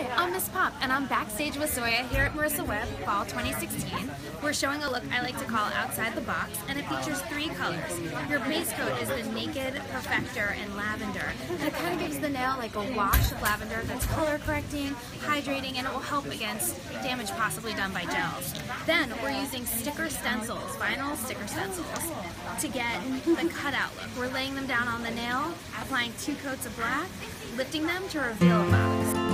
Hi, I'm Miss Pop, and I'm backstage with Zoya here at Marissa Webb Fall 2016. We're showing a look I like to call outside the box, and it features 3 colors. Your base coat is the Naked, Perfector, and Lavender, and it kind of gives the nail like a wash of lavender that's color correcting, hydrating, and it will help against damage possibly done by gels. Then we're using sticker stencils, vinyl sticker stencils, to get the cutout look. We're laying them down on the nail, applying 2 coats of black, lifting them to reveal a box.